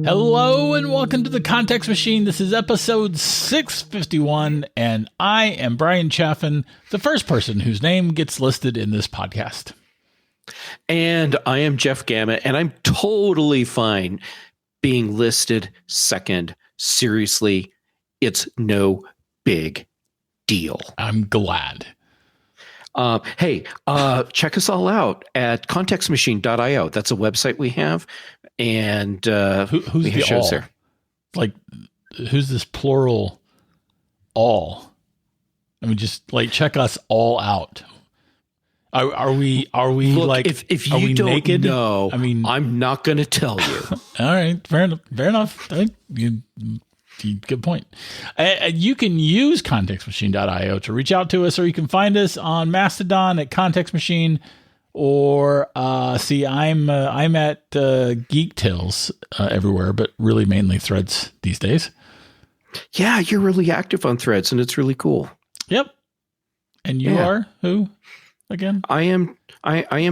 Hello and welcome to the Context Machine. This is episode 651, and I am Bryan Chaffin, the first person whose name gets listed in this podcast. And I am Jeff Gamet, and I'm totally fine being listed second. Seriously, it's no big deal. I'm glad. Hey, check us all out at contextmachine.io. That's a website we have. And who's the all? There. Like, who's this plural all? I mean, just like check us all out. Are we Look, like if you don't naked? Know, I mean, I'm not going to tell you. All right, fair enough. Good point. You can use contextmachine.io to reach out to us, or you can find us on Mastodon at Context Machine. Or I'm at Geek Tales everywhere, but really mainly Threads these days. Yeah, you're really active on Threads, and it's really cool. Yep. And you are who again? I am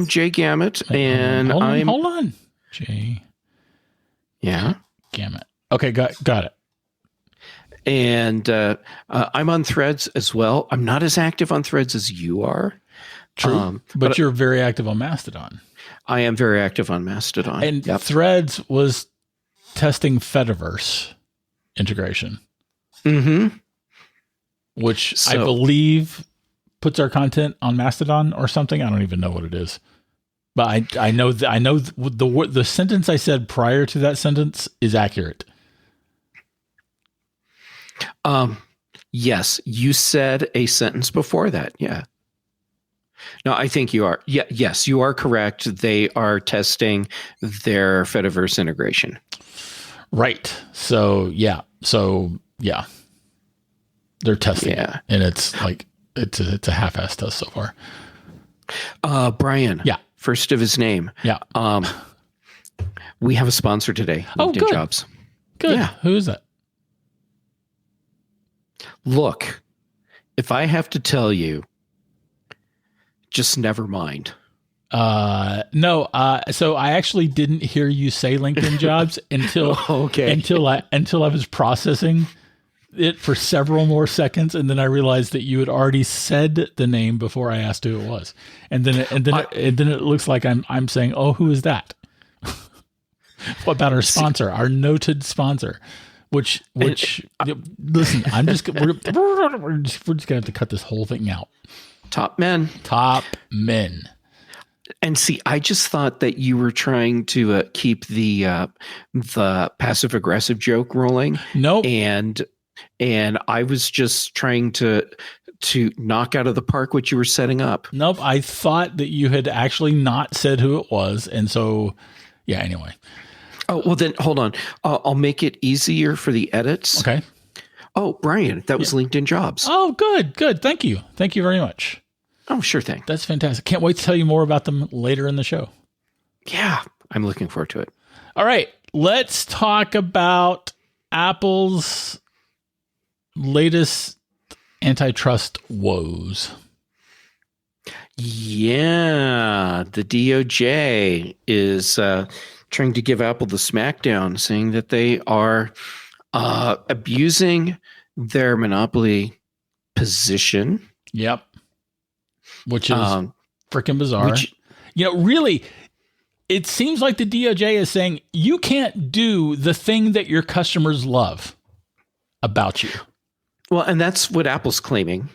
Jay Gamet, and hold on, Jay. Yeah, Gamet. Okay, got it. And I'm on Threads as well. I'm not as active on Threads as you are. True, but you're very active on Mastodon. I am very active on Mastodon. And Threads was testing Fediverse integration. Mm-hmm. Which I believe puts our content on Mastodon or something. I don't even know what it is. But I know the sentence I said prior to that sentence is accurate. Yes, you said a sentence before that. Yeah. No, I think you are. Yeah, yes, you are correct. They are testing their Fediverse integration. Right. So yeah. They're testing it. And it's like it's a half-assed test so far. Bryan. Yeah. First of his name. Yeah. We have a sponsor today. Oh, good. Jobs. Good. Yeah. Who is that? Look, if I have to tell you, just never mind. No. So I actually didn't hear you say LinkedIn Jobs until I was processing it for several more seconds, and then I realized that you had already said the name before I asked who it was, and then it looks like I'm saying, oh, who is that? What about our sponsor, our noted sponsor? Which listen, we're just gonna have to cut this whole thing out. Top men. And see, I just thought that you were trying to keep the passive aggressive joke rolling. Nope. And I was just trying to knock out of the park what you were setting up. Nope. I thought that you had actually not said who it was, and so yeah. Anyway. Oh well, then hold on. I'll make it easier for the edits. Okay. Oh, Bryan, that was LinkedIn Jobs. Oh, good. Thank you very much. Oh, sure thing. That's fantastic. Can't wait to tell you more about them later in the show. Yeah, I'm looking forward to it. All right, let's talk about Apple's latest antitrust woes. Yeah, the DOJ is trying to give Apple the smackdown, saying that they are abusing their monopoly position. Yep. Which is freaking bizarre. Really, it seems like the DOJ is saying you can't do the thing that your customers love about you. Well, and that's what Apple's claiming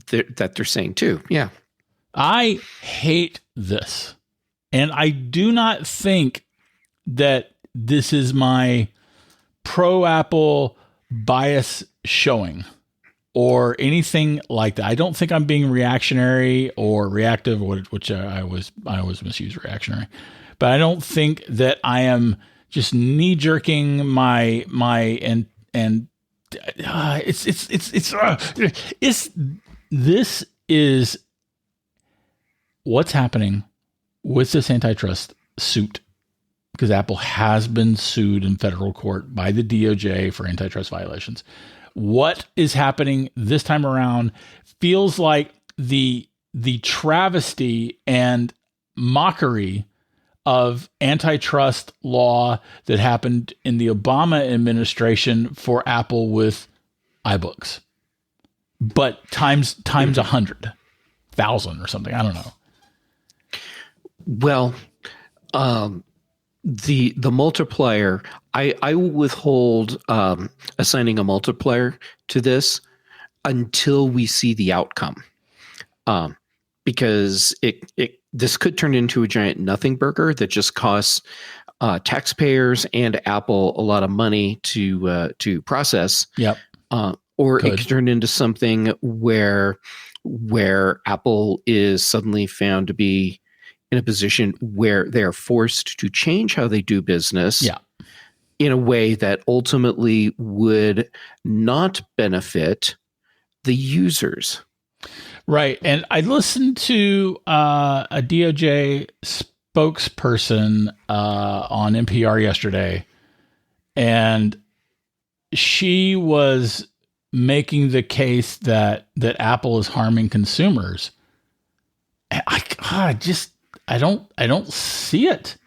that they're saying too. Yeah. I hate this. And I do not think that this is my pro-Apple bias showing or anything like that. I don't think I'm being reactionary or reactive, which I always misuse reactionary. But I don't think that I am just knee-jerking this is what's happening with this antitrust suit, because Apple has been sued in federal court by the DOJ for antitrust violations. What is happening this time around feels like the travesty and mockery of antitrust law that happened in the Obama administration for Apple with iBooks, but times 100,000 or something. I don't know. Well, the multiplier, I will withhold assigning a multiplier to this until we see the outcome, because this could turn into a giant nothing burger that just costs taxpayers and Apple a lot of money to process. Yep. Or it could turn into something where Apple is suddenly found to be in a position where they're forced to change how they do business in a way that ultimately would not benefit the users. Right. And I listened to a DOJ spokesperson on NPR yesterday, and she was making the case that Apple is harming consumers. I don't see it.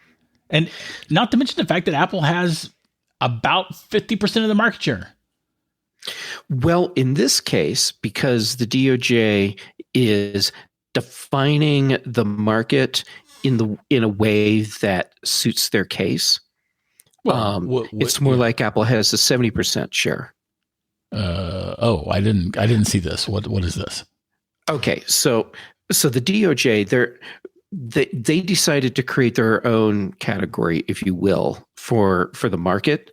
And not to mention the fact that Apple has about 50% of the market share. Well, in this case, because the DOJ is defining the market in a way that suits their case, it's more like Apple has a 70% share. I didn't see this. What is this? Okay, so the DOJ, they decided to create their own category, if you will, for the market,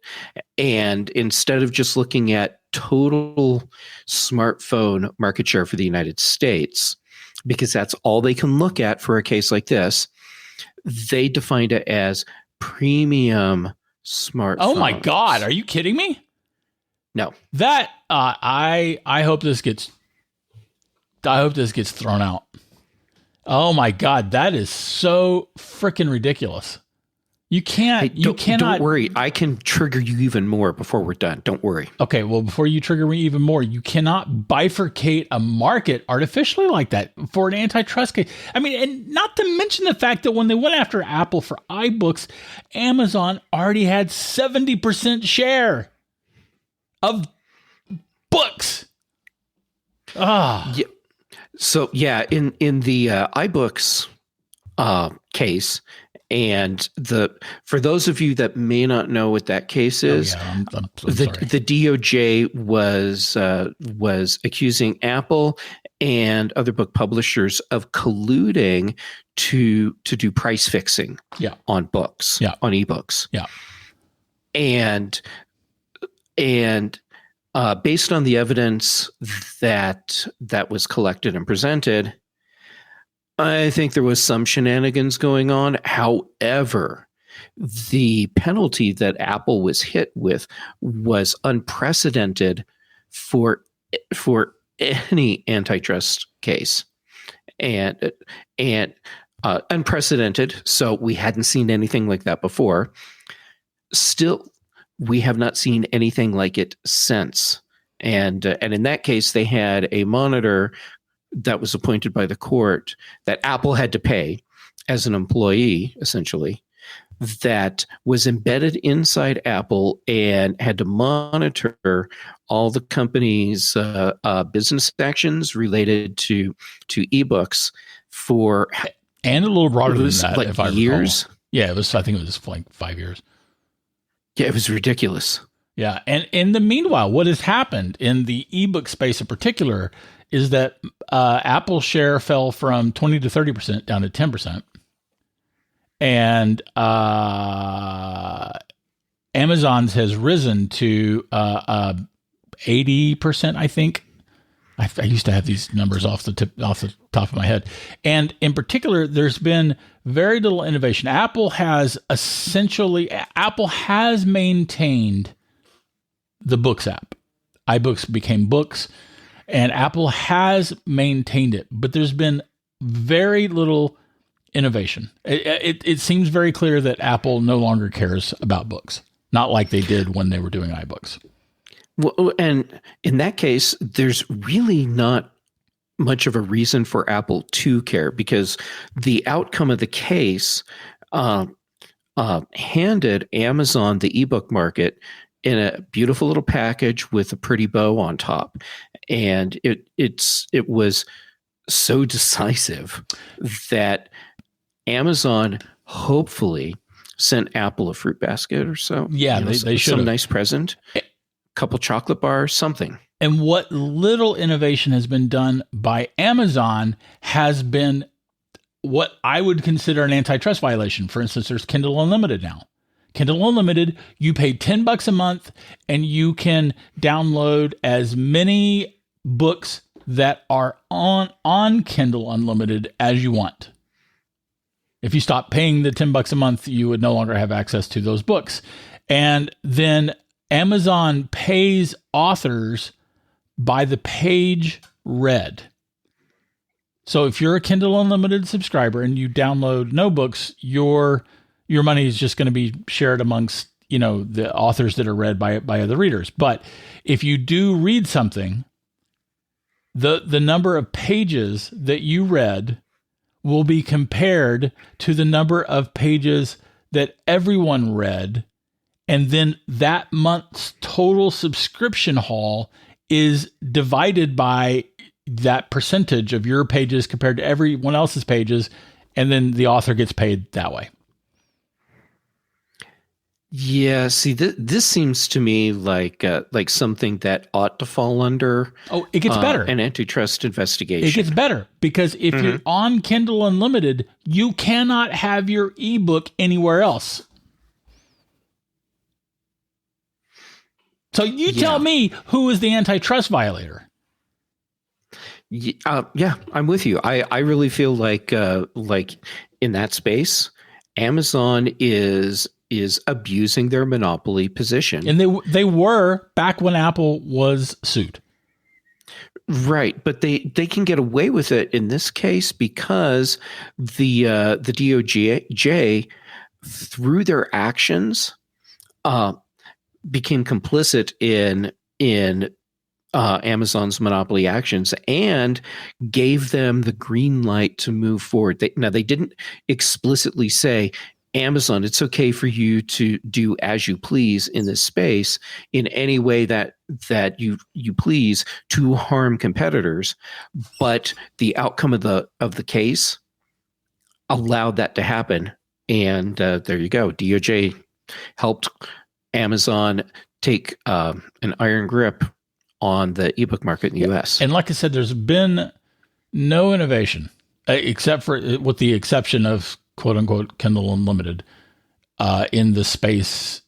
and instead of just looking at total smartphone market share for the United States, because that's all they can look at for a case like this, they defined it as premium smartphones. Oh my God, are you kidding me? No. That I hope this gets thrown out. Oh my God, that is so freaking ridiculous. You cannot. Don't worry, I can trigger you even more before we're done. Don't worry. Okay, well, before you trigger me even more, you cannot bifurcate a market artificially like that for an antitrust case. I mean, and not to mention the fact that when they went after Apple for iBooks, Amazon already had 70% share of books. Yeah. So yeah, in the iBooks case, and for those of you that may not know what that case is, I'm the DOJ was accusing Apple and other book publishers of colluding to do price fixing on books, on ebooks. Yeah. And based on the evidence that was collected and presented, I think there was some shenanigans going on. However, the penalty that Apple was hit with was unprecedented for any antitrust case, and unprecedented. So we hadn't seen anything like that before. Still, we have not seen anything like it since. And in that case, they had a monitor that was appointed by the court that Apple had to pay as an employee, essentially, that was embedded inside Apple and had to monitor all the company's business actions related to ebooks for, and a little broader than that, like if I years. Recall. Yeah, it was. I think it was like 5 years. Yeah, it was ridiculous. Yeah, and in the meanwhile, what has happened in the ebook space in particular is that Apple's share fell from 20 to 30% down to 10%, and Amazon's has risen to 80%. I think I used to have these numbers off the top of my head, and in particular, there's been very little innovation. Apple has maintained the Books app. iBooks became Books, and Apple has maintained it, but there's been very little innovation. It seems very clear that Apple no longer cares about books, not like they did when they were doing iBooks. Well, and in that case, there's really not much of a reason for Apple to care, because the outcome of the case handed Amazon the ebook market in a beautiful little package with a pretty bow on top, and it was so decisive that Amazon hopefully sent Apple a fruit basket or so. Yeah, they should some nice present, a couple chocolate bars, something. And what little innovation has been done by Amazon has been what I would consider an antitrust violation. For instance, there's Kindle Unlimited now. Kindle Unlimited, you pay $10 a month and you can download as many books that are on Kindle Unlimited as you want. If you stop paying the $10 a month, you would no longer have access to those books. And then Amazon pays authors by the page read. So if you're a Kindle Unlimited subscriber and you download no books, your money is just going to be shared amongst, the authors that are read by other readers. But if you do read something, the number of pages that you read will be compared to the number of pages that everyone read. And then that month's total subscription haul is divided by that percentage of your pages compared to everyone else's pages. And then the author gets paid that way. Yeah, see, this seems to me like something that ought to fall under. Oh, it gets better. An antitrust investigation. It gets better because if you're on Kindle Unlimited, you cannot have your ebook anywhere else. So you tell me who is the antitrust violator. Yeah, I'm with you. I really feel like in that space, Amazon is abusing their monopoly position. And they were back when Apple was sued. Right, but they can get away with it in this case because the DOJ, through their actions, became complicit in Amazon's monopoly actions and gave them the green light to move forward. They didn't explicitly say, Amazon, it's okay for you to do as you please in this space in any way that you please to harm competitors, but the outcome of the case allowed that to happen, and there you go. DOJ helped Amazon take an iron grip on the ebook market in the U.S. And like I said, there's been no innovation except for, with the exception of quote unquote Kindle Unlimited in the space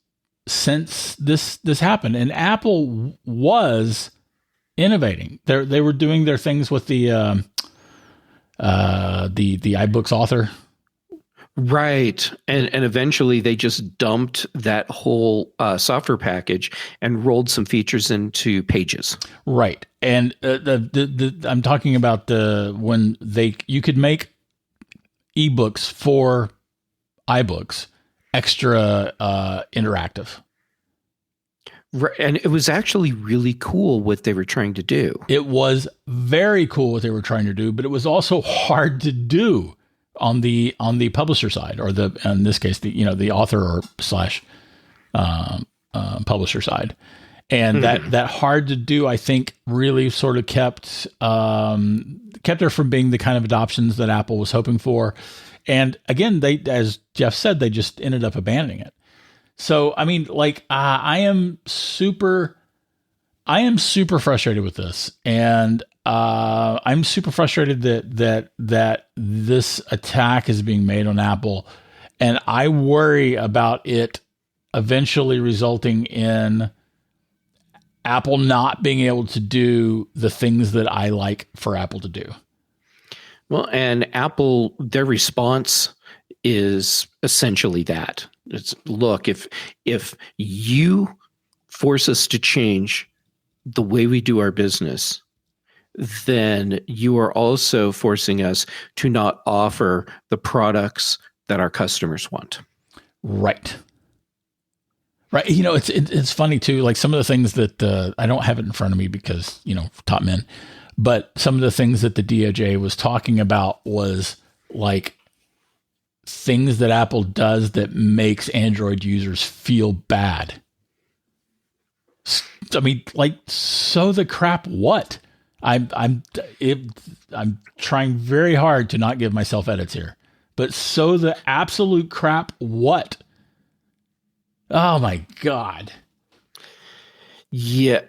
since this happened. And Apple was innovating. They were doing their things with the iBooks author. Right. And eventually they just dumped that whole software package and rolled some features into Pages. Right. And I'm talking about when you could make ebooks for iBooks extra interactive. Right. And it was actually really cool what they were trying to do. It was very cool what they were trying to do, but it was also hard to do on the publisher side, or in this case, the author or slash publisher side. And that hard to do, I think, really sort of kept her from being the kind of adoptions that Apple was hoping for. And again, they, as Jeff said, they just ended up abandoning it. So, I mean, I am super frustrated with this, and I'm super frustrated that this attack is being made on Apple, and I worry about it eventually resulting in Apple not being able to do the things that I like for Apple to do. Well, and Apple, their response is essentially that. It's, look, if you force us to change the way we do our business, then you are also forcing us to not offer the products that our customers want. Right. Right. You know, it's funny too, like some of the things that I don't have it in front of me because, top men, but some of the things that the DOJ was talking about was like things that Apple does that makes Android users feel bad. I mean, like, so the crap what? I'm trying very hard to not give myself edits here, but so the absolute crap what? Oh my God. Yeah.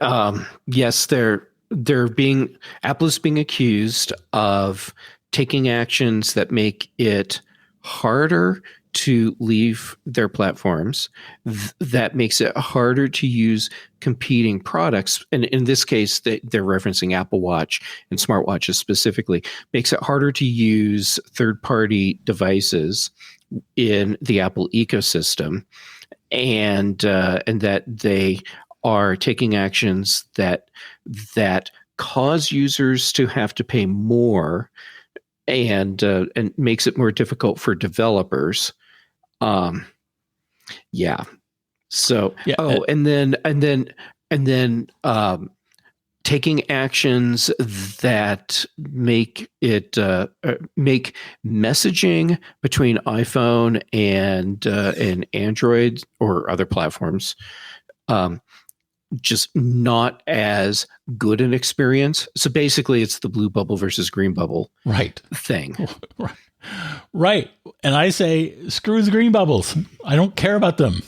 Yes, Apple is being accused of taking actions that make it harder to leave their platforms, that makes it harder to use competing products. And in this case, they're referencing Apple Watch and smartwatches specifically, makes it harder to use third-party devices in the Apple ecosystem, and that they are taking actions that cause users to have to pay more, and makes it more difficult for developers. Yeah. So, yeah, and then taking actions that make it make messaging between iPhone and Android or other platforms just not as good an experience. So basically, it's the blue bubble versus green bubble thing. Right. And I say, screw the green bubbles. I don't care about them.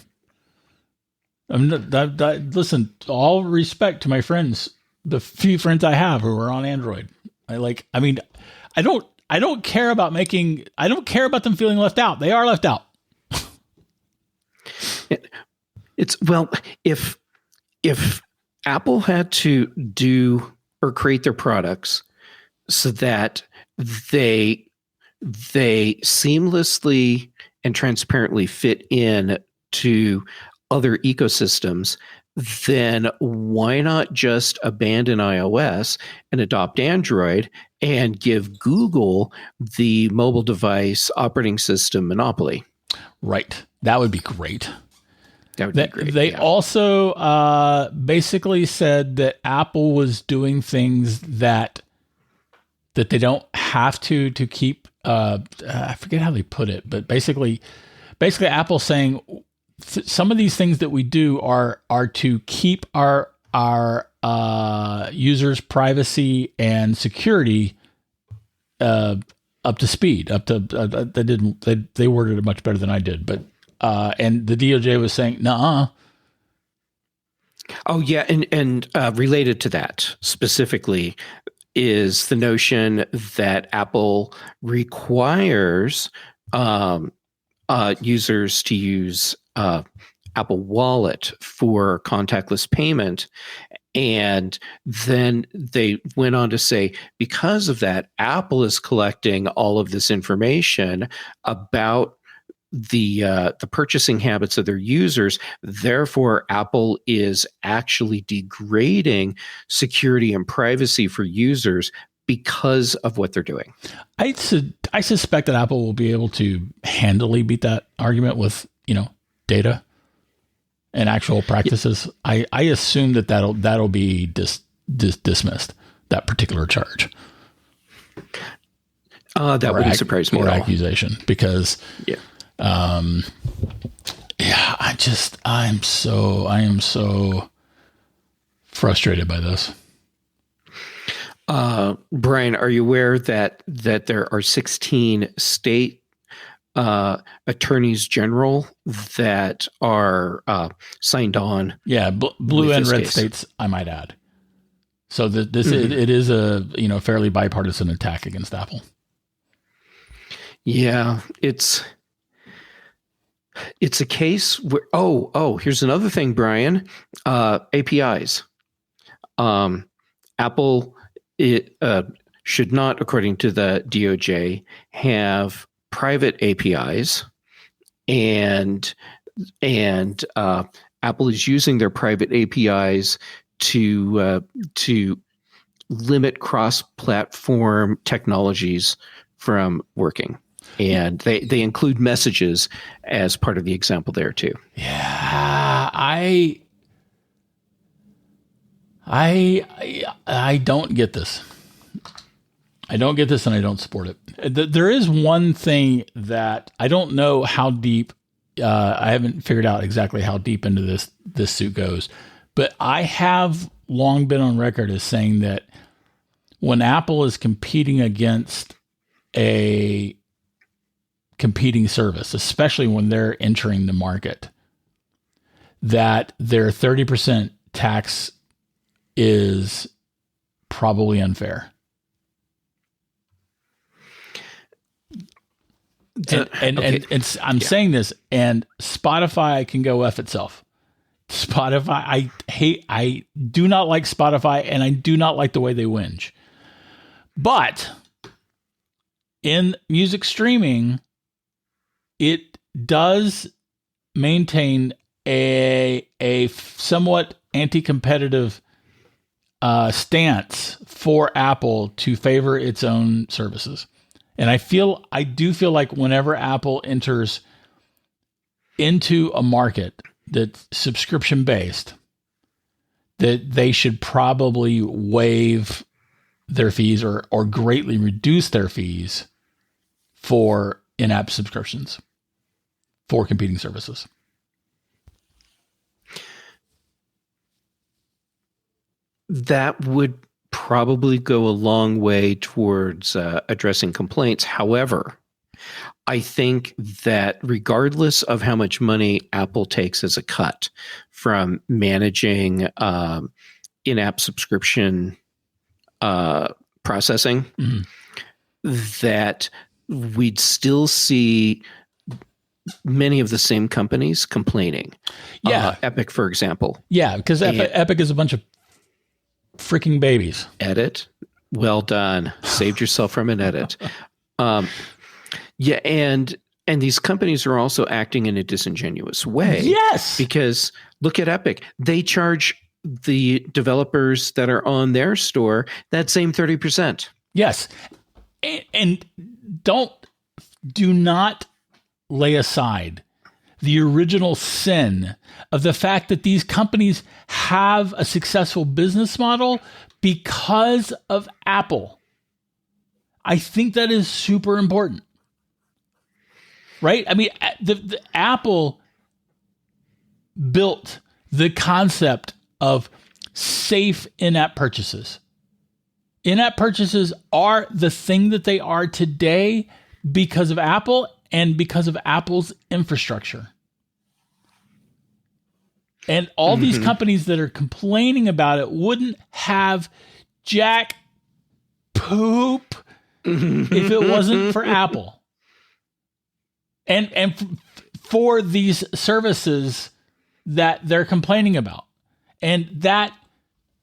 Listen, all respect to my friends, the few friends I have who are on Android. I don't care about them feeling left out. They are left out. If Apple had to do or create their products so that they seamlessly and transparently fit in to other ecosystems, then why not just abandon iOS and adopt Android and give Google the mobile device operating system monopoly? Right. That would be great. They also basically said that Apple was doing things that they don't have to keep. I forget how they put it, but basically Apple's saying some of these things that we do are to keep our users' privacy and security up to speed. They worded it much better than I did, but. And the DOJ was saying, "Nuh-uh." Oh yeah, and related to that specifically is the notion that Apple requires users to use Apple Wallet for contactless payment. And then they went on to say, because of that, Apple is collecting all of this information about the purchasing habits of their users. Therefore, Apple is actually degrading security and privacy for users because of what they're doing. I suspect that Apple will be able to handily beat that argument with data and actual practices. I assume that'll be dismissed, that particular charge. That wouldn't surprise me at all. Accusation, because I am so frustrated by this. Bryan, are you aware that there are 16 state attorneys general that are signed on? Yeah, blue and red states, I might add. So it is a fairly bipartisan attack against Apple. Yeah, it's a case where here's another thing, Bryan. APIs. Apple should not, according to the DOJ, have private APIs, and Apple is using their private APIs to limit cross-platform technologies from working. And they include messages as part of the example there too. Yeah, I don't get this. I don't get this, and I don't support it. There is one thing that I don't know how deep. I haven't figured out exactly how deep into this suit goes, but I have long been on record as saying that when Apple is competing against a competing service, especially when they're entering the market, that their 30% tax is probably unfair. I'm saying this, and Spotify can go F itself. Spotify, I do not like Spotify, and I do not like the way they whinge. But in music streaming, it does maintain a somewhat anti-competitive stance for Apple to favor its own services. And I do feel like whenever Apple enters into a market that's subscription based, that they should probably waive their fees or greatly reduce their fees for in-app subscriptions for competing services. That would probably go a long way towards addressing complaints. However, I think that regardless of how much money Apple takes as a cut from managing in-app subscription processing, that we'd still see many of the same companies complaining. Yeah. Epic, for example. Yeah, because Epic is a bunch of freaking babies. Edit. Well done. Saved yourself from an edit. Yeah, and these companies are also acting in a disingenuous way. Yes. Because look at Epic. They charge the developers that are on their store that same 30%. Yes. And do not lay aside the original sin of the fact that these companies have a successful business model because of Apple. I think that is super important. Right? I mean, the Apple built the concept of safe in-app purchases. In-app purchases are the thing that they are today because of Apple and because of Apple's infrastructure. And all these companies that are complaining about it wouldn't have jack poop if it wasn't for Apple. And for these services that they're complaining about. And that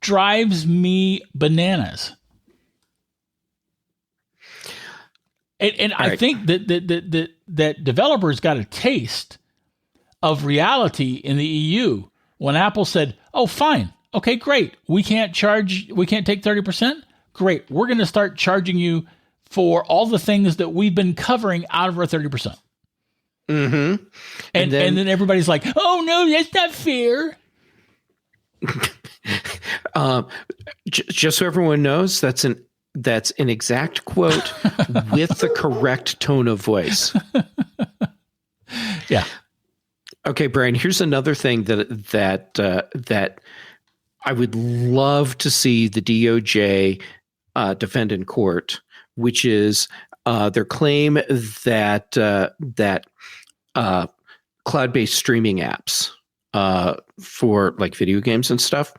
drives me bananas. And I right. think that developers got a taste of reality in the EU when Apple said, "Oh, fine. Okay, great. We can't take 30%. Great. We're going to start charging you for all the things that we've been covering out of our 30%." Mm-hmm. And then everybody's like, "Oh no, that's not fair." Just so everyone knows, that's an exact quote with the correct tone of voice. Yeah. Okay, Brian. Here's another thing that I would love to see the DOJ defend in court, which is their claim that cloud-based streaming apps for like video games and stuff,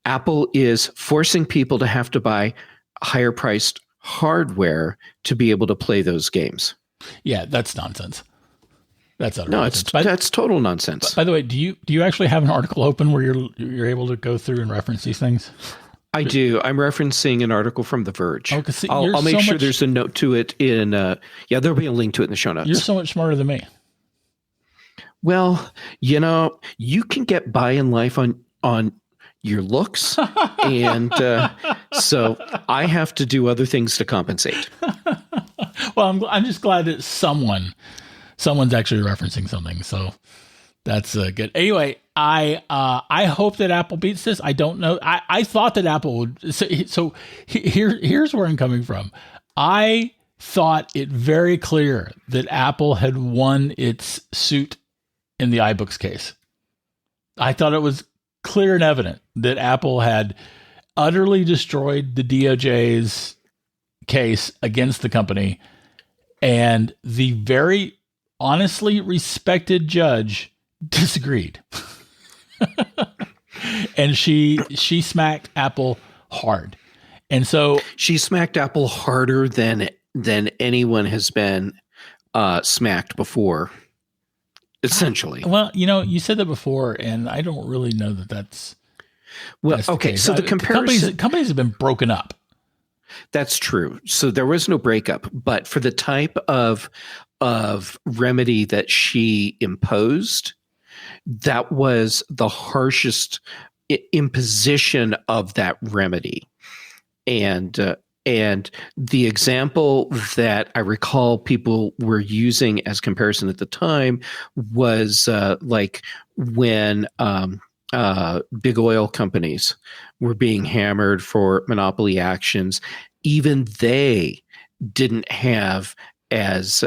Apple is forcing people to have to buy higher-priced hardware to be able to play those games. Yeah, that's nonsense. That's utter nonsense. That's total nonsense. By the way, do you actually have an article open where you're able to go through and reference these things? I do. I'm referencing an article from The Verge. Oh, see, I'll make sure there's a note to it in. There'll be a link to it in the show notes. You're so much smarter than me. Well, you can get by in life on your looks, and so I have to do other things to compensate. Well, I'm just glad that someone's actually referencing something. So that's good. Anyway, I hope that Apple beats this. I don't know. I thought that Apple would. So here's where I'm coming from. I thought it very clear that Apple had won its suit in the iBooks case. I thought it was clear and evident that Apple had utterly destroyed the DOJ's case against the company, and the very honestly respected judge disagreed. And she smacked Apple hard. And so she smacked Apple harder than anyone has been smacked before, essentially. Well, you said that before, and I don't really know that that's okay. So the comparison, companies have been broken up. That's true. So there was no breakup, but for the type of remedy that she imposed, that was the harshest imposition of that remedy. And the example that I recall people were using as comparison at the time was like when big oil companies were being hammered for monopoly actions. Even they didn't have as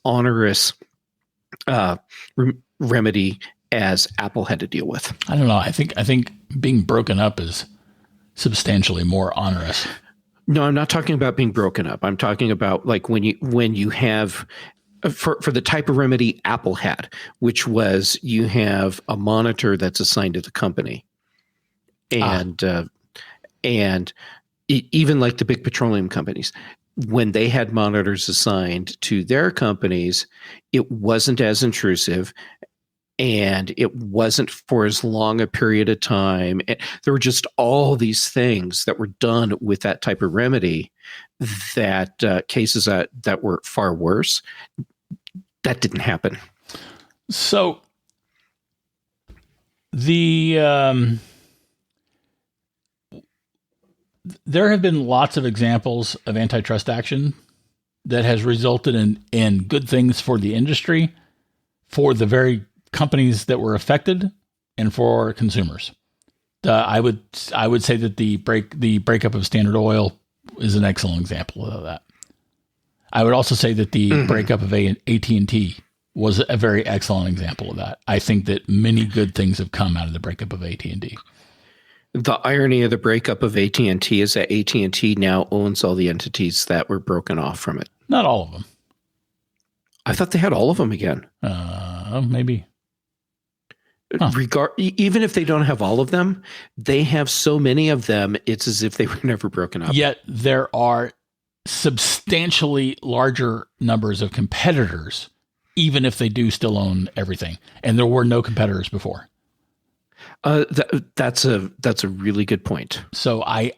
onerous remedy as Apple had to deal with. I don't know. I think being broken up is substantially more onerous. No, I'm not talking about being broken up. I'm talking about like when you have for the type of remedy Apple had, which was you have a monitor that's assigned to the company, and even like the big petroleum companies, when they had monitors assigned to their companies, it wasn't as intrusive. And it wasn't for as long a period of time. There were just all these things that were done with that type of remedy that cases that were far worse, that didn't happen. So there have been lots of examples of antitrust action that has resulted in good things for the industry, for the very companies that were affected, and for consumers. I would say that the breakup of Standard Oil is an excellent example of that. I would also say that the breakup of AT&T was a very excellent example of that. I think that many good things have come out of the breakup of AT&T. The irony of the breakup of AT&T is that AT&T now owns all the entities that were broken off from it. Not all of them. I thought they had all of them again. Maybe. Huh. Even if they don't have all of them, they have so many of them, it's as if they were never broken up. Yet there are substantially larger numbers of competitors, even if they do still own everything. And there were no competitors before. That's a really good point. So I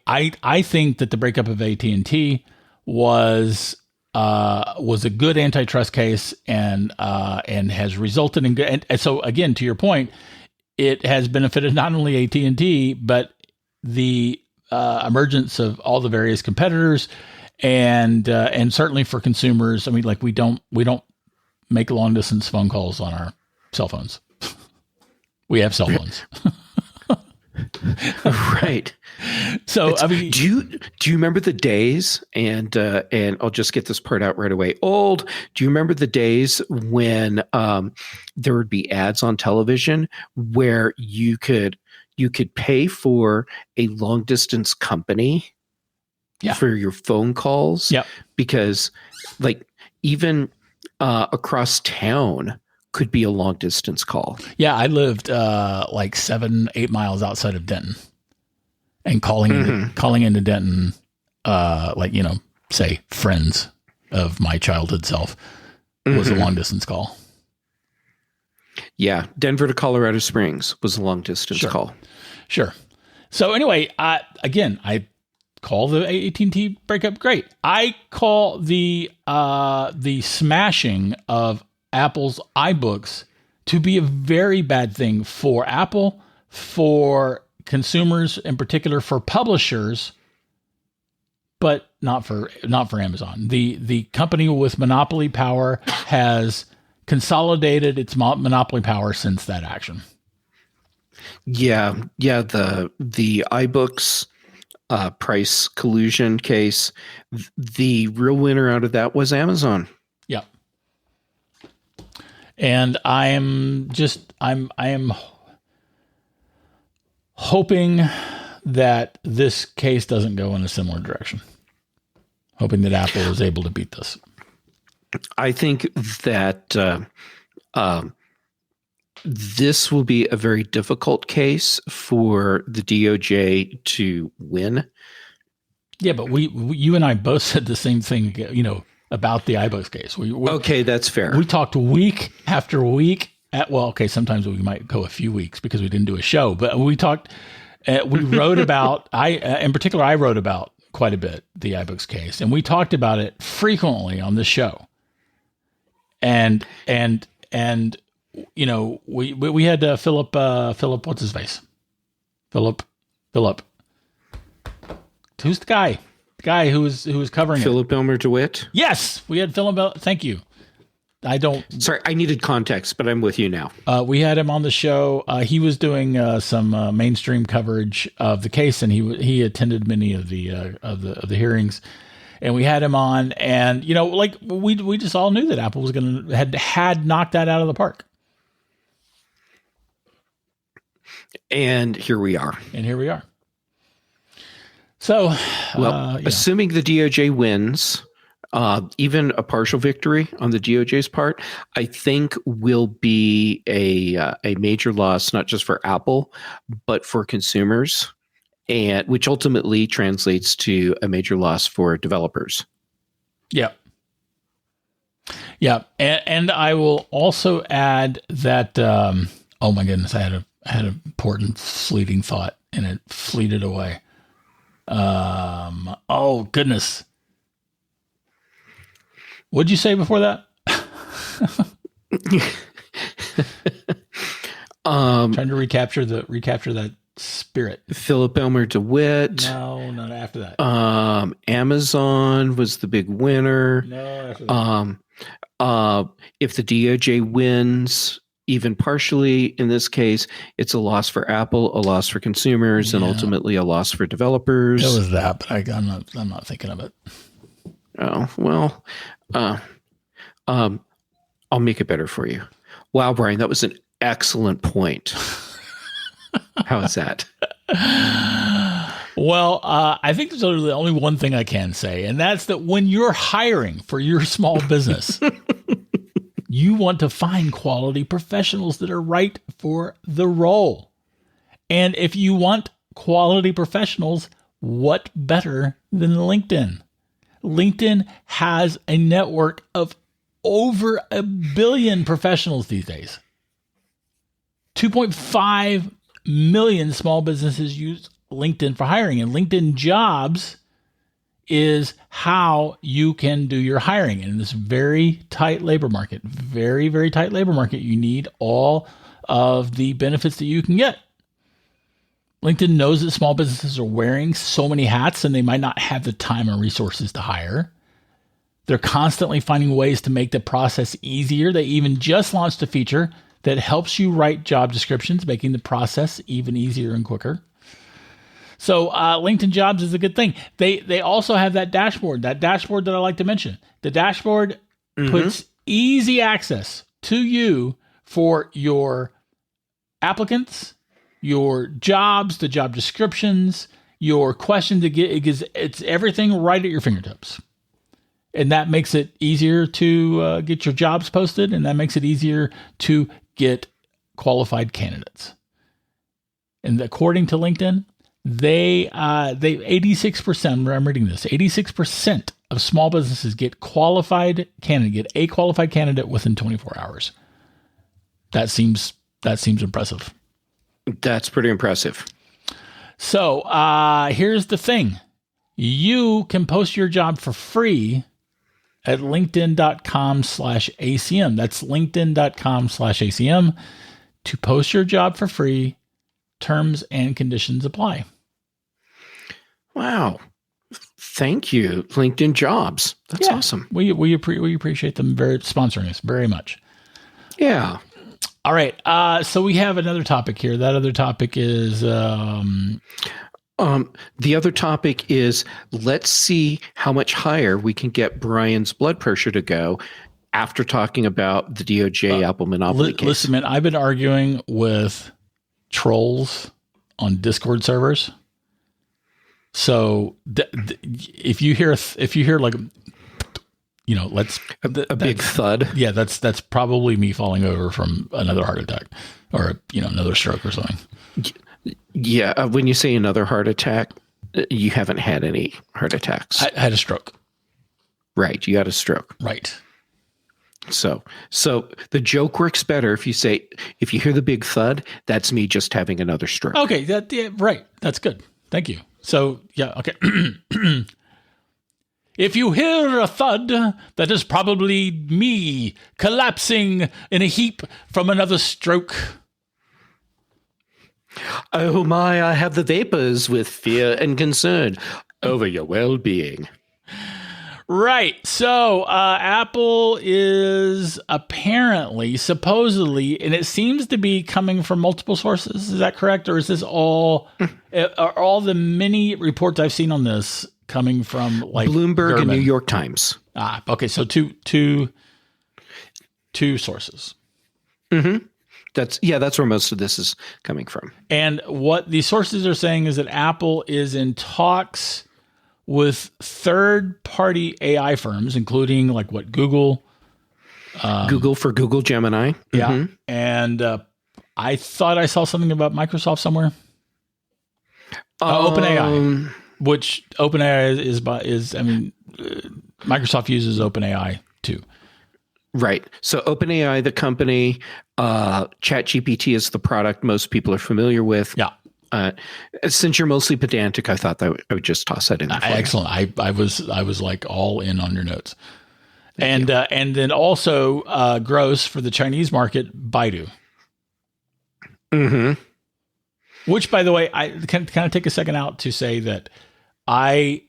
think that the breakup of AT&T was a good antitrust case and has resulted in good. And so again, to your point, it has benefited not only AT&T but the emergence of all the various competitors, and certainly for consumers. I mean, like we don't make long distance phone calls on our cell phones. We have cell phones. Right. So, I mean, do you remember the days, and I'll just get this part out right away. Do you remember the days when there would be ads on television where you could pay for a long distance company for your phone calls? Yeah. Because like even across town could be a long distance call. Yeah, I lived like 7-8 miles outside of Denton, and calling into Denton, say friends of my childhood self, was a long distance call. Yeah, Denver to Colorado Springs was a long distance call. Sure. So anyway, I call the AT&T breakup great. I call the smashing of Apple's iBooks to be a very bad thing for Apple, for consumers, in particular for publishers, but not for Amazon. The company with monopoly power has consolidated its monopoly power since that action. Yeah. The iBooks price collusion case. The real winner out of that was Amazon. Yeah. And I am hoping that this case doesn't go in a similar direction. Hoping that Apple is able to beat this. I think that this will be a very difficult case for the DOJ to win. Yeah, but you and I both said the same thing, about the iBooks case. Okay, that's fair. We talked week after week. Sometimes we might go a few weeks because we didn't do a show, but we talked. We wrote about. In particular, I wrote about quite a bit the iBooks case, and we talked about it frequently on the show. And we had Philip. What's his face? Philip. Who's the guy? The guy who was covering Philip Elmer DeWitt? Yes, we had Philip. Thank you. Sorry, I needed context, but I'm with you now. We had him on the show. He was doing some mainstream coverage of the case, and he attended many of the hearings. And we had him on, and we just all knew that Apple was had knocked that out of the park. And here we are. So, assuming the DOJ wins, even a partial victory on the DOJ's part, I think will be a major loss, not just for Apple, but for consumers, and which ultimately translates to a major loss for developers. Yeah. Yeah. And I will also add that, oh my goodness, I had an important fleeting thought and it fleeted away. Oh goodness. What'd you say before that? Trying to recapture that spirit. Philip Elmer DeWitt. No, not after that. Amazon was the big winner. No, after that. If the DOJ wins, even partially in this case, it's a loss for Apple, a loss for consumers, and ultimately a loss for developers. It was that, but I'm not thinking of it. Oh, well, I'll make it better for you. Wow, Bryan, that was an excellent point. How is that? Well, I think there's literally only one thing I can say, and that's that when you're hiring for your small business, you want to find quality professionals that are right for the role. And if you want quality professionals, what better than LinkedIn? LinkedIn has a network of over 1 billion professionals these days. 2.5 million small businesses use LinkedIn for hiring, and LinkedIn Jobs is how you can do your hiring. And in this very tight labor market, very, very tight labor market, you need all of the benefits that you can get. LinkedIn knows that small businesses are wearing so many hats and they might not have the time or resources to hire. They're constantly finding ways to make the process easier. They even just launched a feature that helps you write job descriptions, making the process even easier and quicker. So LinkedIn Jobs is a good thing. They also have that dashboard that I like to mention. The dashboard puts easy access to you for your applicants, your jobs, the job descriptions, your questions to get. It's everything right at your fingertips. And that makes it easier to get your jobs posted, and that makes it easier to get qualified candidates. And according to LinkedIn, they 86%, I'm reading this, 86% of small businesses get a qualified candidate within 24 hours. That seems impressive. That's pretty impressive. So here's the thing. You can post your job for free at linkedin.com/ACM. That's linkedin.com/ACM to post your job for free. Terms and conditions apply. Wow. Thank you, LinkedIn Jobs. That's awesome. We appreciate them very sponsoring us very much. Yeah. All right. So we have another topic here. That other topic is The other topic is, let's see how much higher we can get Bryan's blood pressure to go after talking about the DOJ Apple monopoly case. Listen, man, I've been arguing with trolls on Discord servers. So if you hear like, let's a big thud. Yeah, that's probably me falling over from another heart attack or another stroke or something. Yeah, when you say another heart attack, you haven't had any heart attacks. I had a stroke. Right, you had a stroke. Right. So the joke works better if you hear the big thud, that's me just having another stroke. Okay, right. That's good. Thank you. So, yeah, okay. If you hear a thud, that is probably me collapsing in a heap from another stroke. Oh my, I have the vapors with fear and concern over your well-being. Right. So Apple is supposedly, and it seems to be coming from multiple sources. Is that correct? Or is this are all the many reports I've seen on this coming from like Bloomberg and New York Times? Okay. So two sources. Mm-hmm. That's where most of this is coming from. And what these sources are saying is that Apple is in talks with third-party AI firms, including like Google. Google for Google Gemini. Yeah. Mm-hmm. And I thought I saw something about Microsoft somewhere. OpenAI, which OpenAI is Microsoft uses OpenAI too. Right. So OpenAI, the company, ChatGPT is the product most people are familiar with. Yeah. Since you're mostly pedantic, I thought that I would just toss that in there. Excellent. I was like all in on your notes. And then also gross for the Chinese market, Baidu. Mm-hmm. Which, by the way, I can kind of take a second out to say that I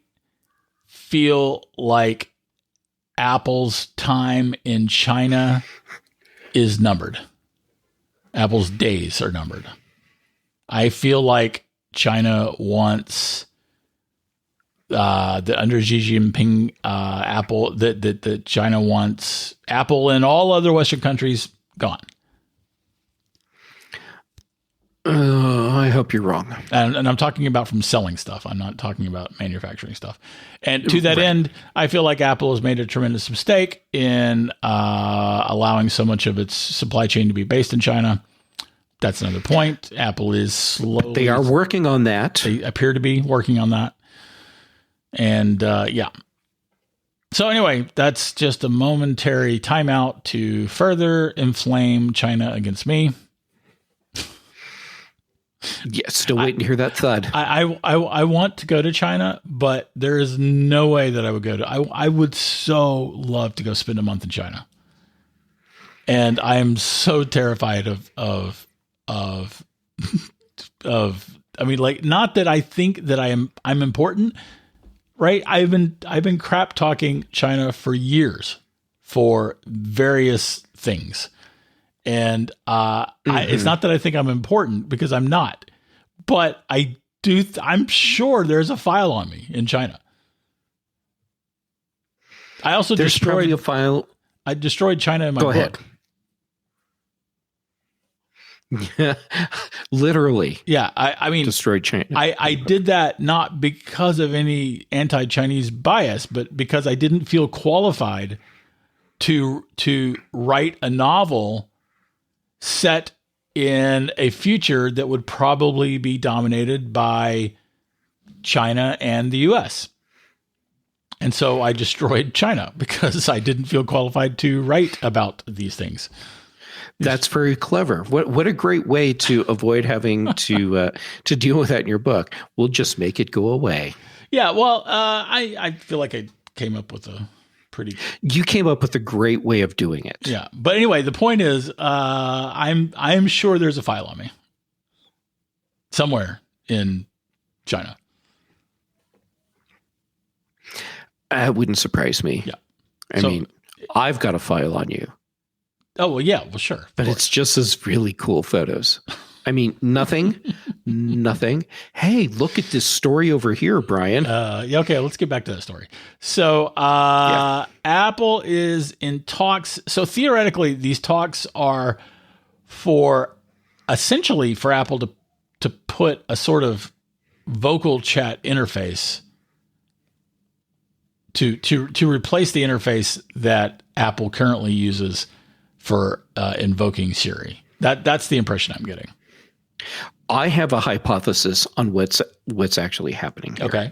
feel like Apple's time in China is numbered. Apple's days are numbered. I feel like China wants under Xi Jinping, Apple, that China wants Apple and all other Western countries gone. I hope you're wrong. And I'm talking about from selling stuff. I'm not talking about manufacturing stuff. And to that end, I feel like Apple has made a tremendous mistake in allowing so much of its supply chain to be based in China. That's another point. Apple is slowly. They are working on that. They appear to be working on that. And yeah. So anyway, that's just a momentary timeout to further inflame China against me. Yeah, still waiting to hear that thud. I want to go to China, but there is no way that I would go to. I would so love to go spend a month in China, and I am so terrified of. I mean, like, not that I think that I'm important, right? I've been crap talking China for years for various things. And it's not that I think I'm important, because I'm not, but I'm sure there's a file on me in China. I also destroyed a file. I destroyed China in my book. Yeah, literally. Yeah, I mean, destroyed China. I did that not because of any anti-Chinese bias, but because I didn't feel qualified to write a novel set in a future that would probably be dominated by China and the US. And so I destroyed China because I didn't feel qualified to write about these things. That's very clever. What a great way to avoid having to deal with that in your book. We'll just make it go away. Yeah, well, I feel like I came up with a pretty. You came up with a great way of doing it. Yeah, but anyway, the point is, I'm sure there's a file on me somewhere in China. It wouldn't surprise me. Yeah, I mean, I've got a file on you. Oh, well, yeah, well, sure. But it's just as really cool photos. I mean, nothing Nothing. Hey, look at this story over here, Brian. Yeah, okay, let's get back to that story. So Apple is in talks. So theoretically, these talks are essentially for Apple to put a sort of vocal chat interface to replace the interface that Apple currently uses for invoking Siri. That's the impression I'm getting. I have a hypothesis on what's actually happening here. Okay.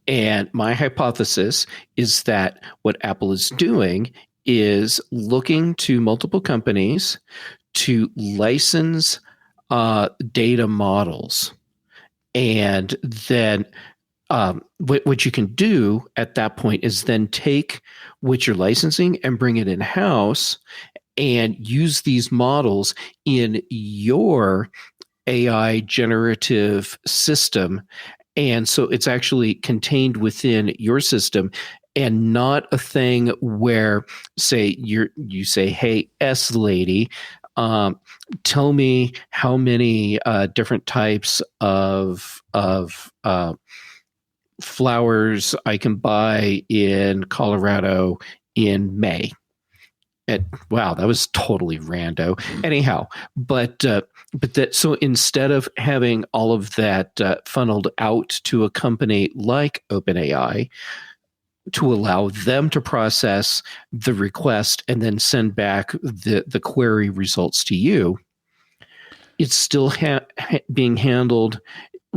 And my hypothesis is that what Apple is doing is looking to multiple companies to license data models. And then what you can do at that point is then take what you're licensing and bring it in-house and use these models in your AI generative system. And so it's actually contained within your system and not a thing where, say, you say, hey, S lady, tell me how many different types of flowers I can buy in Colorado in May. Wow, that was totally rando. Anyhow, but that, so instead of having all of that funneled out to a company like OpenAI to allow them to process the request and then send back the query results to you, it's still being handled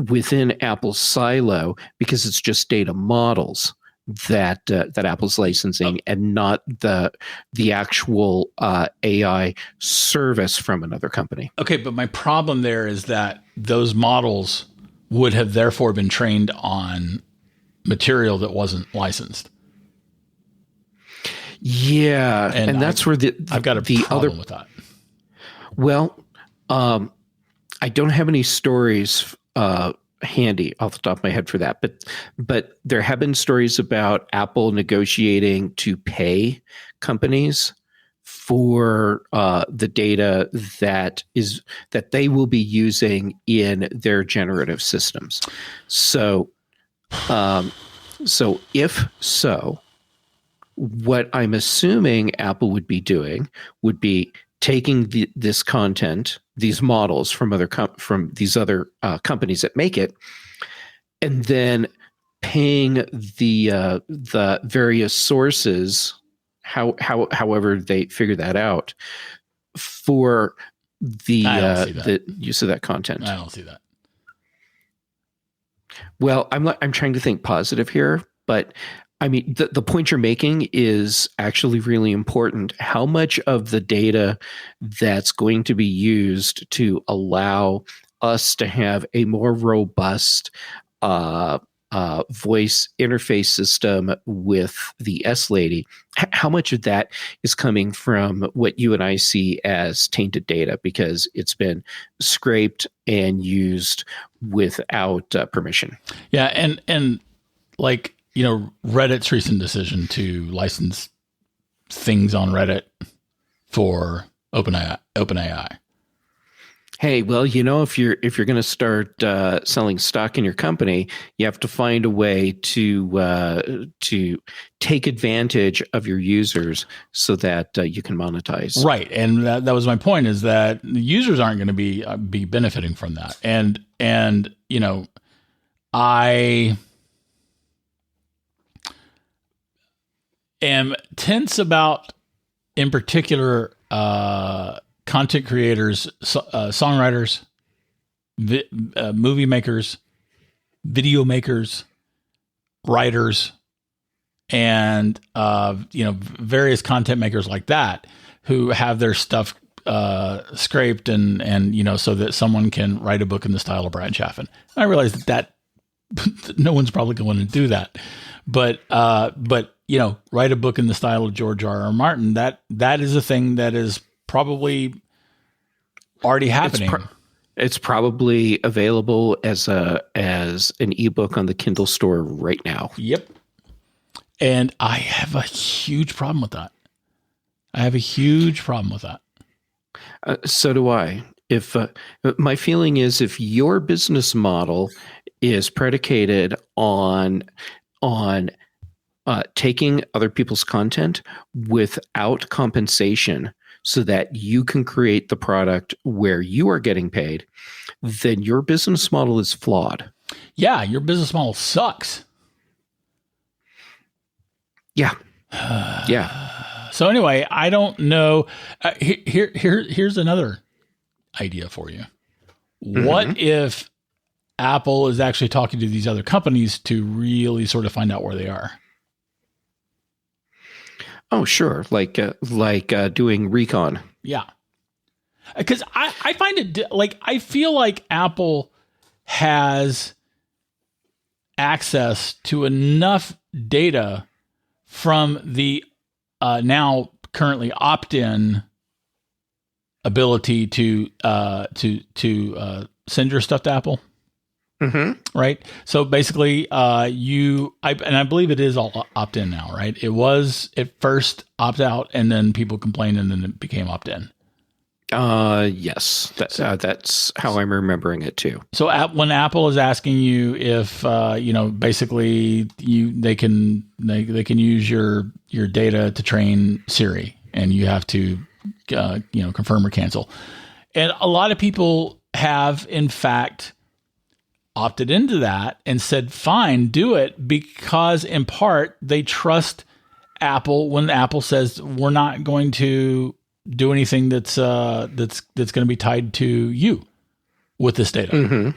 within Apple's silo because it's just data models that Apple's licensing and not the actual AI service from another company. Okay, but my problem there is that those models would have therefore been trained on material that wasn't licensed. Yeah, and that's where I've got a problem with that. Well, I don't have any stories handy off the top of my head for that, but there have been stories about Apple negotiating to pay companies for the data that they will be using in their generative systems. So if so, what I'm assuming Apple would be doing would be taking this content, these models from these other companies that make it, and then paying the various sources, however they figure that out, for the use of that content. I don't see that. Well, I'm trying to think positive here, but I mean, the point you're making is actually really important. How much of the data that's going to be used to allow us to have a more robust voice interface system with the S lady, how much of that is coming from what you and I see as tainted data because it's been scraped and used without permission? Yeah, and like, you know, Reddit's recent decision to license things on Reddit for OpenAI. Hey, well, you know, if you're going to start selling stock in your company, you have to find a way to take advantage of your users so that you can monetize. Right, and that was my point: is that the users aren't going to be benefiting from that, and you know, I am tense about, in particular, content creators, songwriters, movie makers, video makers, writers, and you know, various content makers like that who have their stuff scraped and you know, so that someone can write a book in the style of Bryan Chaffin. I realize that no one's probably going to do that, but you know, write a book in the style of George R.R. Martin. That is a thing that is probably already happening. It's probably available as an ebook on the Kindle store right now. Yep. And I have a huge problem with that. So do I. if my feeling is if your business model is predicated on taking other people's content without compensation so that you can create the product where you are getting paid, then your business model is flawed. Yeah, your business model sucks. Yeah. Yeah. So anyway, I don't know. Here's another idea for you. What if Apple is actually talking to these other companies to really sort of find out where they are? Oh, sure. Like doing recon. Yeah. Because I find it like, I feel like Apple has access to enough data from the now currently opt-in ability to send your stuff to Apple. Right. So basically, I believe it is all opt-in now, right? It was at first opt-out, and then people complained, and then it became opt-in. Yes, that's how I'm remembering it too. So when Apple is asking you if basically they can use your data to train Siri, and you have to confirm or cancel, and a lot of people have in fact opted into that and said, fine, do it, because in part they trust Apple when Apple says we're not going to do anything that's going to be tied to you with this data.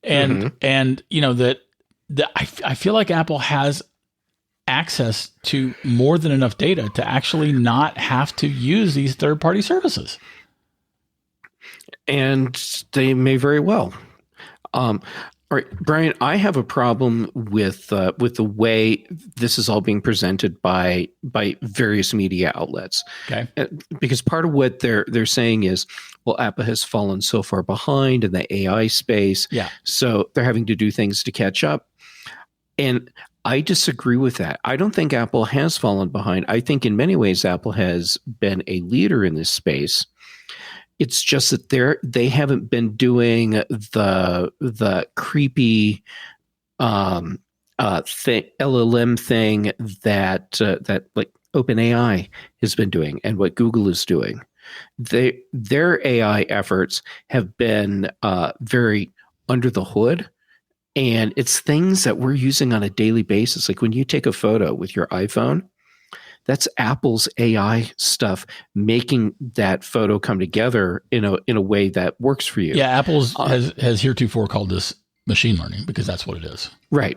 And I feel like Apple has access to more than enough data to actually not have to use these third-party services. And they may very well. All right, Bryan, I have a problem with the way this is all being presented by various media outlets. Okay, because part of what they're saying is, well, Apple has fallen so far behind in the AI space, so they're having to do things to catch up. And I disagree with that. I don't think Apple has fallen behind. I think in many ways Apple has been a leader in this space. It's just that they haven't been doing the creepy LLM thing that like OpenAI has been doing and what Google is doing. Their AI efforts have been very under the hood, and it's things that we're using on a daily basis. Like when you take a photo with your iPhone, that's Apple's AI stuff making that photo come together in a way that works for you. Yeah, Apple has heretofore called this machine learning because that's what it is. Right,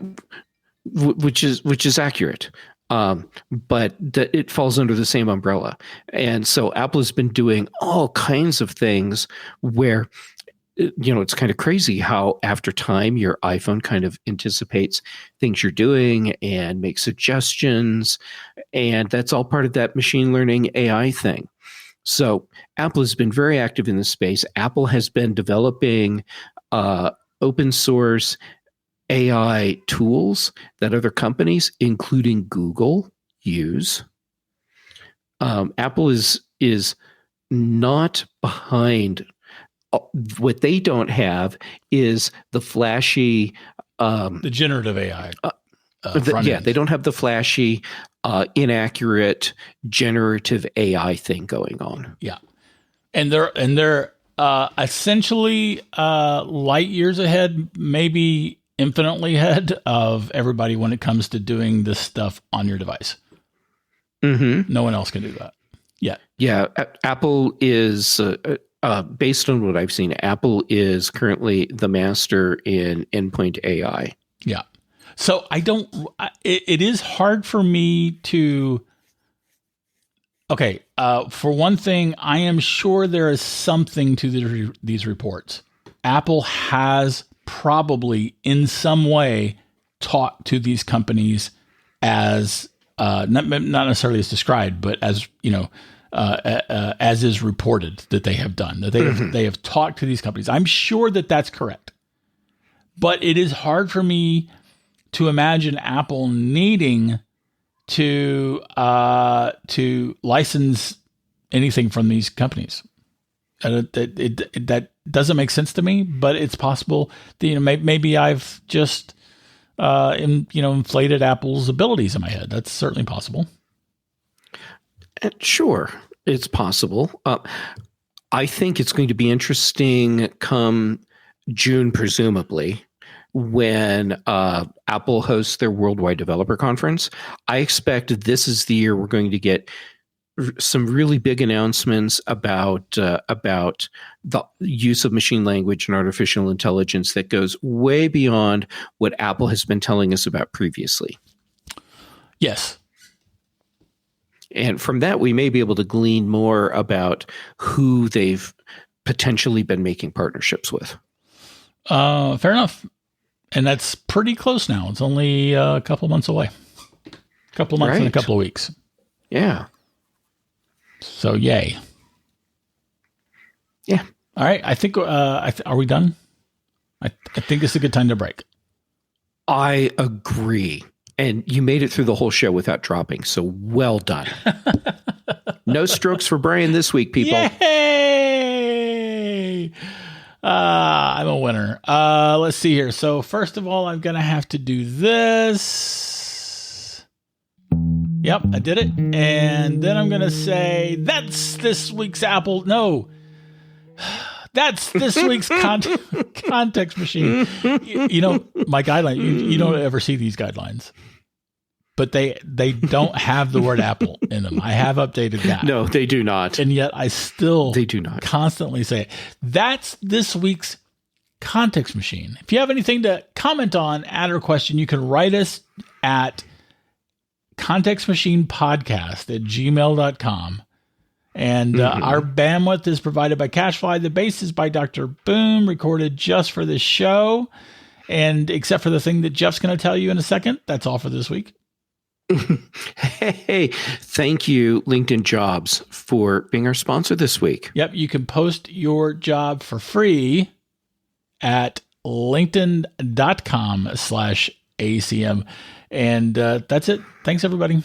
which is accurate, but it falls under the same umbrella. And so Apple has been doing all kinds of things where, it's kind of crazy how after time your iPhone kind of anticipates things you're doing and makes suggestions. And that's all part of that machine learning AI thing. So Apple has been very active in this space. Apple has been developing open source AI tools that other companies, including Google, use. Apple is not behind. What they don't have is the flashy, the generative AI. They don't have the flashy, inaccurate generative AI thing going on. Yeah, and they're essentially light years ahead, maybe infinitely ahead of everybody when it comes to doing this stuff on your device. No one else can do that yet. Yeah, Apple is. Based on what I've seen, Apple is currently the master in endpoint AI. Yeah. So it is hard for me to, for one thing, I am sure there is something to these reports. Apple has probably in some way talked to these companies as, not necessarily as described, but as, as is reported that they have done, that they have talked to these companies. I'm sure that that's correct, but it is hard for me to imagine Apple needing to license anything from these companies. That doesn't make sense to me, but it's possible that, maybe I've just inflated Apple's abilities in my head. That's certainly possible. Sure, it's possible. I think it's going to be interesting come June, presumably, when Apple hosts their Worldwide Developer Conference. I expect this is the year we're going to get some really big announcements about the use of machine language and artificial intelligence that goes way beyond what Apple has been telling us about previously. Yes. And from that, we may be able to glean more about who they've potentially been making partnerships with. Fair enough. And that's pretty close now. It's only a couple of months away. A couple of months and a couple of weeks. Yeah. So, yay. Yeah. All right. I think, are we done? I think it's a good time to break. I agree. And you made it through the whole show without dropping. So well done. No strokes for Bryan this week, people. Yay! I'm a winner. Let's see here. So first of all, I'm going to have to do this. Yep, I did it. And then I'm going to say, that's this week's Apple. No. That's this week's context machine. My guideline, you don't ever see these guidelines, but they don't have the word Apple in them. I have updated that. No, they do not. And yet I still they do not constantly say it. That's this week's context machine. If you have anything to comment on, add or question, you can write us at contextmachinepodcast@gmail.com. And our bandwidth is provided by CashFly. The bass is by Dr. Boom, recorded just for this show. And except for the thing that Jeff's going to tell you in a second, that's all for this week. Hey, thank you, LinkedIn Jobs, for being our sponsor this week. Yep, you can post your job for free at linkedin.com/ACM. And that's it. Thanks, everybody.